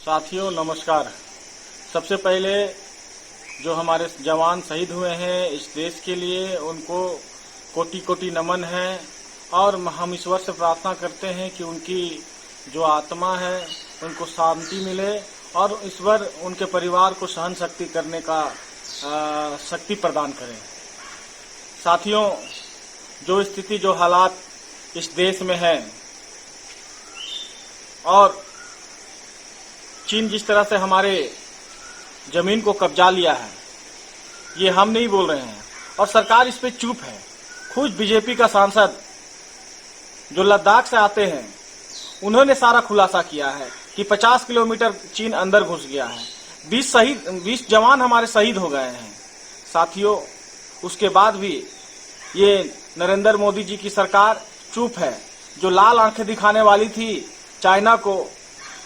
साथियों नमस्कार। सबसे पहले जो हमारे जवान शहीद हुए हैं इस देश के लिए, उनको कोटि कोटि नमन है और हम ईश्वर से प्रार्थना करते हैं कि उनकी जो आत्मा है उनको शांति मिले और ईश्वर उनके परिवार को सहन शक्ति करने का शक्ति प्रदान करें। साथियों, जो स्थिति जो हालात इस देश में है और चीन जिस तरह से हमारे जमीन को कब्जा लिया है, ये हम नहीं बोल रहे हैं और सरकार इस पे चुप है। खुद बीजेपी का सांसद जो लद्दाख से आते हैं उन्होंने सारा खुलासा किया है कि 50 किलोमीटर चीन अंदर घुस गया है। 20 जवान हमारे शहीद हो गए हैं। साथियों, उसके बाद भी ये नरेंद्र मोदी जी की सरकार चुप है। जो लाल आंखें दिखाने वाली थी चाइना को,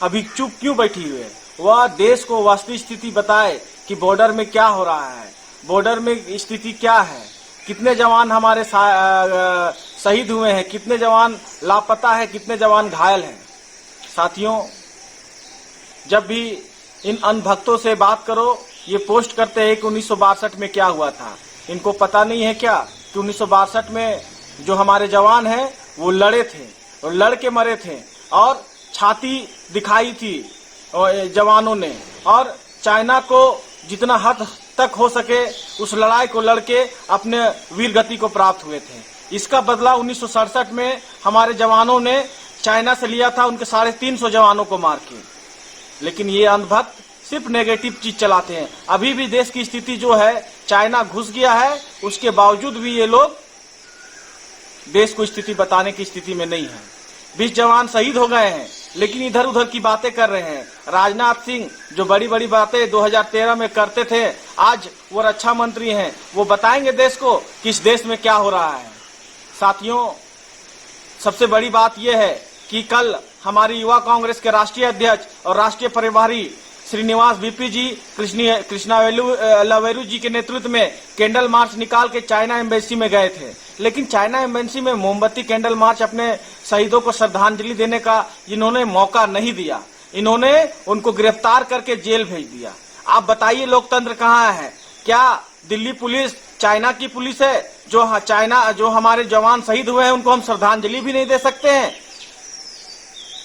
अभी चुप क्यों बैठी हुई है? वह देश को वास्तविक स्थिति बताए कि बॉर्डर में क्या हो रहा है, बॉर्डर में स्थिति क्या है, कितने जवान हमारे शहीद हुए हैं, कितने जवान लापता है, कितने जवान घायल हैं। साथियों, जब भी इन अंधभक्तों से बात करो, ये पोस्ट करते हैं कि 1962 में क्या हुआ था। इनको पता नहीं है क्या कि 1962 में जो हमारे जवान हैं वो लड़े थे और लड़ के मरे थे और छाती दिखाई थी जवानों ने, और चाइना को जितना हद तक हो सके उस लड़ाई को लड़के अपने वीर गति को प्राप्त हुए थे। इसका बदला 1967 में हमारे जवानों ने चाइना से लिया था, उनके 350 जवानों को मार के। लेकिन ये अंधभक्त सिर्फ नेगेटिव चीज चलाते हैं। अभी भी देश की स्थिति जो है, चाइना घुस गया है, उसके बावजूद भी ये लोग देश को स्थिति बताने की स्थिति में नहीं है। 20 जवान शहीद हो गए हैं, लेकिन इधर उधर की बातें कर रहे हैं। राजनाथ सिंह जो बड़ी बड़ी बातें 2013 में करते थे, आज वो रक्षा मंत्री हैं, वो बताएंगे देश को कि इस देश में क्या हो रहा है। साथियों, सबसे बड़ी बात यह है कि कल हमारी युवा कांग्रेस के राष्ट्रीय अध्यक्ष और राष्ट्रीय प्रभारी श्रीनिवास बीपी जी कृष्णावेलु जी के नेतृत्व में कैंडल मार्च निकाल के चाइना एम्बेसी में गए थे। लेकिन चाइना एम्बेसी में मोमबत्ती कैंडल मार्च अपने शहीदों को श्रद्धांजलि देने का इन्होंने मौका नहीं दिया। इन्होंने उनको गिरफ्तार करके जेल भेज दिया। आप बताइए, लोकतंत्र कहाँ है? क्या दिल्ली पुलिस चाइना की पुलिस है? जो हमारे जवान शहीद हुए हैं उनको हम श्रद्धांजलि भी नहीं दे सकते हैं?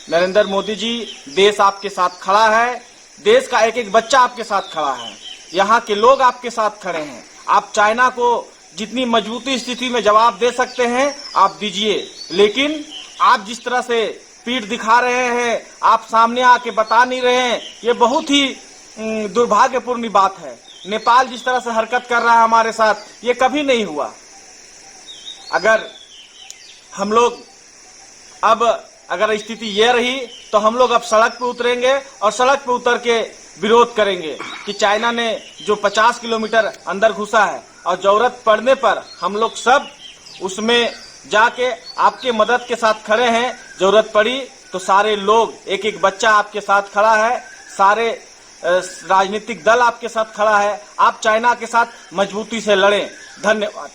नरेंद्र मोदी जी, देश आपके साथ खड़ा है, देश का एक एक बच्चा आपके साथ खड़ा है, यहाँ के लोग आपके साथ खड़े हैं। आप चाइना को जितनी मजबूती स्थिति में जवाब दे सकते हैं आप दीजिए, लेकिन आप जिस तरह से पीठ दिखा रहे हैं, आप सामने आके बता नहीं रहे हैं, ये बहुत ही दुर्भाग्यपूर्ण बात है। नेपाल जिस तरह से हरकत कर रहा है हमारे साथ, ये कभी नहीं हुआ। अगर हम लोग अगर स्थिति ये रही तो हम लोग अब सड़क पे उतरेंगे और सड़क पे उतर के विरोध करेंगे कि चाइना ने जो 50 किलोमीटर अंदर घुसा है, और जरूरत पड़ने पर हम लोग सब उसमें जाके आपके मदद के साथ खड़े हैं। जरूरत पड़ी तो सारे लोग, एक एक बच्चा आपके साथ खड़ा है, सारे राजनीतिक दल आपके साथ खड़ा है। आप चाइना के साथ मजबूती से लड़ें। धन्यवाद।